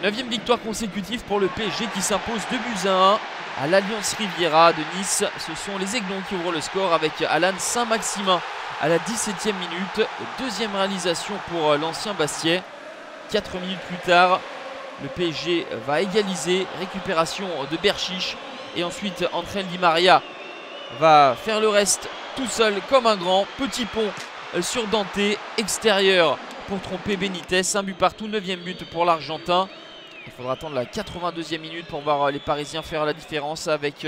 9e victoire consécutive pour le PSG qui s'impose 2-1 à l'Alliance Riviera de Nice. Ce sont les Aiglons qui ouvrent le score avec Alan Saint-Maximin à la 17e minute. Deuxième réalisation pour l'ancien Bastiais. 4 minutes plus tard, le PSG va égaliser. Récupération de Berchiche. Et ensuite, Angel Di Maria va faire le reste tout seul comme un grand. Petit pont sur Dante, extérieur pour tromper Benitez. Un but partout, 9e but pour l'Argentin. Il faudra attendre la 82e minute pour voir les Parisiens faire la différence avec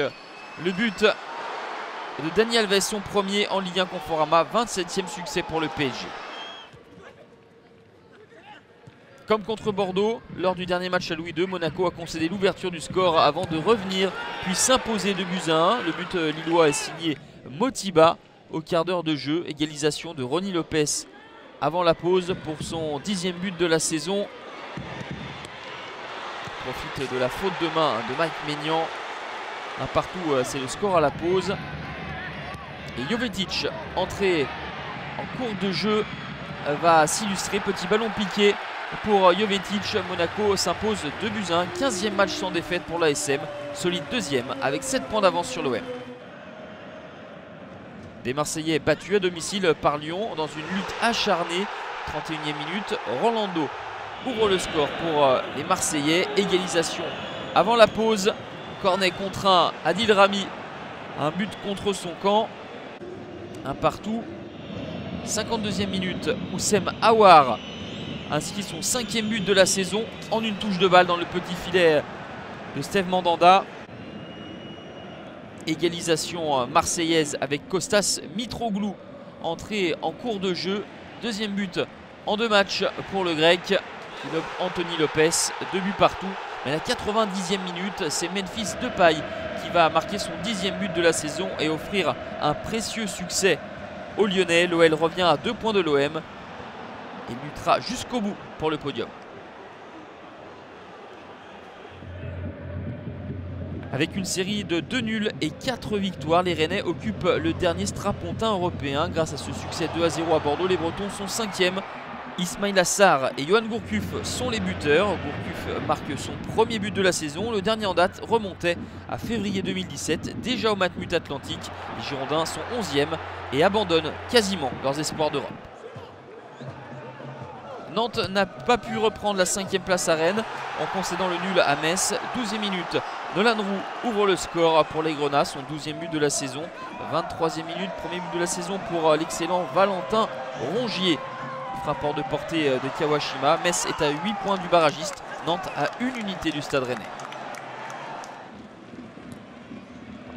le but de Dani Alves, son premier en Ligue 1 Conforama. 27e succès pour le PSG. Comme contre Bordeaux, lors du dernier match à Louis II, Monaco a concédé l'ouverture du score avant de revenir puis s'imposer 2-1. Le but lillois est signé Motiba au quart d'heure de jeu. Égalisation de Ronny Lopez avant la pause pour son 10e but de la saison. Profite de la faute de main de Mike Maignan. Un partout, c'est le score à la pause. Et Jovetic, entré en cours de jeu, va s'illustrer. Petit ballon piqué pour Jovetic. Monaco s'impose 2-1. 15e match sans défaite pour l'ASM. Solide deuxième avec 7 points d'avance sur l'OM. Des Marseillais battus à domicile par Lyon dans une lutte acharnée. 31e minute, Rolando ouvre le score pour les Marseillais. Égalisation avant la pause. Cornet contraint Adil Rami. Un but contre son camp. Un partout. 52e minute, Oussem Aouar inscrit son 5e but de la saison en une touche de balle dans le petit filet de Steve Mandanda. Égalisation marseillaise avec Kostas Mitroglou, entré en cours de jeu. Deuxième but en 2 matchs pour le grec Anthony Lopez. 2 buts partout. Mais à la 90e minute, c'est Memphis Depay qui va marquer son 10e but de la saison et offrir un précieux succès aux Lyonnais. L'OL revient à 2 points de l'OM et luttera jusqu'au bout pour le podium. Avec une série de 2 nuls et 4 victoires, les Rennais occupent le dernier strapontin européen. Grâce à ce succès 2-0 à Bordeaux, les Bretons sont 5e. Ismail Assar et Johan Gourcuff sont les buteurs. Gourcuff marque son premier but de la saison. Le dernier en date remontait à février 2017, déjà au Matmut Atlantique. Les Girondins sont 11e et abandonnent quasiment leurs espoirs d'Europe. Nantes n'a pas pu reprendre la 5e place à Rennes en concédant le nul à Metz. 12e minute, Nolan Roux ouvre le score pour les Grenats, son 12e but de la saison. 23e minute, premier but de la saison pour l'excellent Valentin Rongier. Frappeur de portée de Kawashima. Metz est à 8 points du barragiste. Nantes à 1 unité du Stade Rennais.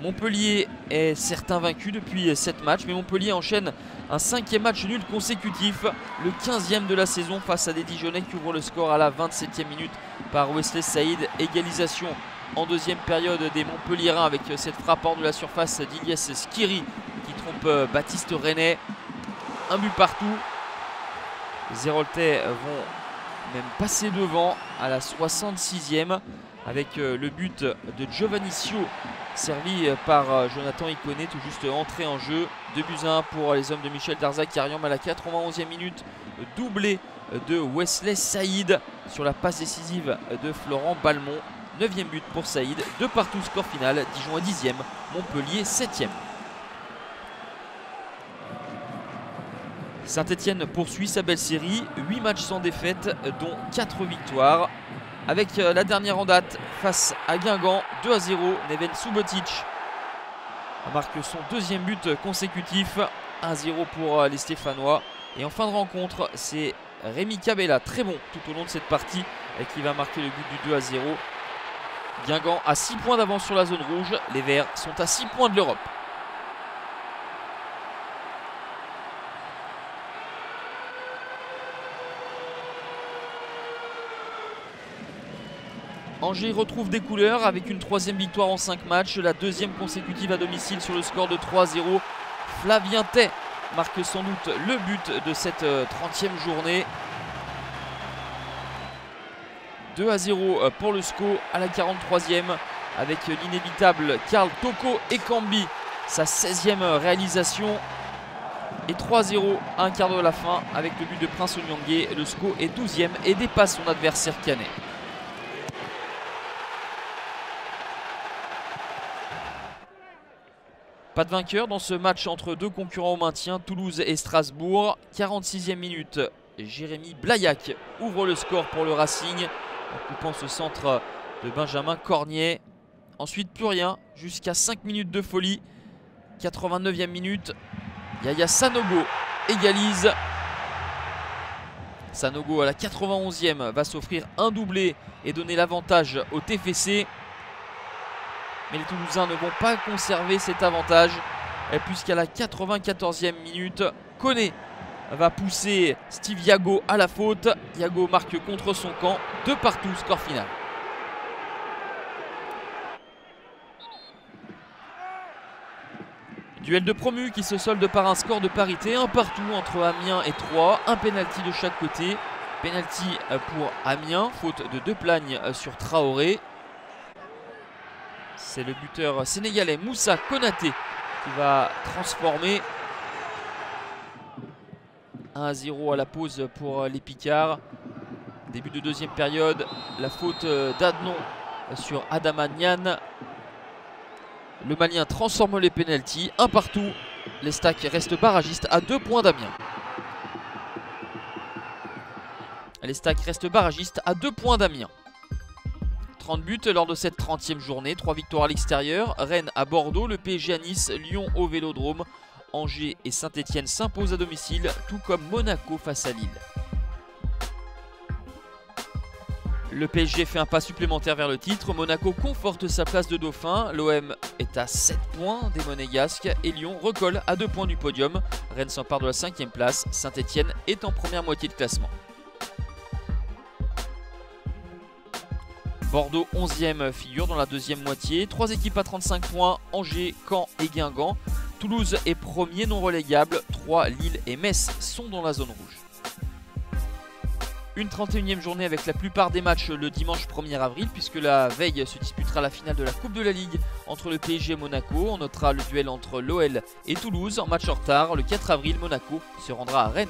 Montpellier est certain vaincu depuis 7 matchs, mais Montpellier enchaîne un 5e match nul consécutif, le 15e de la saison face à des Dijonais qui ouvrent le score à la 27e minute par Wesley Saïd. Égalisation en deuxième période des Montpelliérains avec cette frappe hors de la surface d'Ilyes Skiri qui trompe Baptiste Rennais. Un but partout. Les Héroltais vont même passer devant à la 66e avec le but de Giovannicio servi par Jonathan Iconé, tout juste entré en jeu. 2-1 pour les hommes de Michel Darzac-Cariam à la 91e minute. Doublé de Wesley Saïd sur la passe décisive de Florent Balmont. 9e but pour Saïd. 2 partout, score final. Dijon est 10e, Montpellier 7e. Saint-Etienne poursuit sa belle série. 8 matchs sans défaite, dont 4 victoires. Avec la dernière en date face à Guingamp, 2-0, Neven Subotic marque son 2e but consécutif. 1-0 pour les Stéphanois. Et en fin de rencontre, c'est Rémi Cabella, très bon tout au long de cette partie, qui va marquer le but du 2-0. Guingamp a 6 points d'avance sur la zone rouge. Les Verts sont à 6 points de l'Europe. Angers retrouve des couleurs avec une 3e victoire en 5 matchs, la 2e consécutive à domicile sur le score de 3-0. Flavien Tay marque sans doute le but de cette 30e journée. 2-0 pour le SCO à la 43e avec l'inévitable Karl Toko Ekambi, sa 16e réalisation. Et 3-0 à un quart de la fin avec le but de Prince Onyangé. Le SCO est 12e et dépasse son adversaire canet. Pas de vainqueur dans ce match entre deux concurrents au maintien, Toulouse et Strasbourg. 46e minute, Jérémy Blaillac ouvre le score pour le Racing en coupant ce centre de Benjamin Cornier. Ensuite plus rien jusqu'à 5 minutes de folie. 89e minute, Yaya Sanogo égalise. Sanogo à la 91e va s'offrir un doublé et donner l'avantage au TFC. Mais les Toulousains ne vont pas conserver cet avantage puisqu'à la 94e minute, Koné va pousser Steve Yago à la faute. Yago marque contre son camp, 2-2, score final. Duel de promu qui se solde par un score de parité, 1-1 entre Amiens et Troyes, un pénalty de chaque côté. Pénalty pour Amiens, faute de Deplagne sur Traoré. C'est le buteur sénégalais Moussa Konaté qui va transformer. 1-0 à la pause pour les Picards. Début de deuxième période, la faute d'Adnon sur Adama Niane. Le Malien transforme les pénaltys, 1-1. L'Estac reste barragiste à 2 points d'Amiens. L'Estac reste barragiste à 2 points d'Amiens. 30 buts lors de cette 30e journée, 3 victoires à l'extérieur, Rennes à Bordeaux, le PSG à Nice, Lyon au Vélodrome, Angers et Saint-Etienne s'imposent à domicile, tout comme Monaco face à Lille. Le PSG fait un pas supplémentaire vers le titre, Monaco conforte sa place de dauphin, l'OM est à 7 points des Monégasques et Lyon recolle à 2 points du podium. Rennes s'empare de la 5e place, Saint-Etienne est en première moitié de classement. Bordeaux 11e figure dans la deuxième moitié, 3 équipes à 35 points, Angers, Caen et Guingamp. Toulouse est premier non relégable, Troyes, Lille et Metz sont dans la zone rouge. Une 31e journée avec la plupart des matchs le dimanche 1er avril puisque la veille se disputera la finale de la Coupe de la Ligue entre le PSG et Monaco. On notera le duel entre l'OL et Toulouse en match en retard. Le 4 avril, Monaco se rendra à Rennes.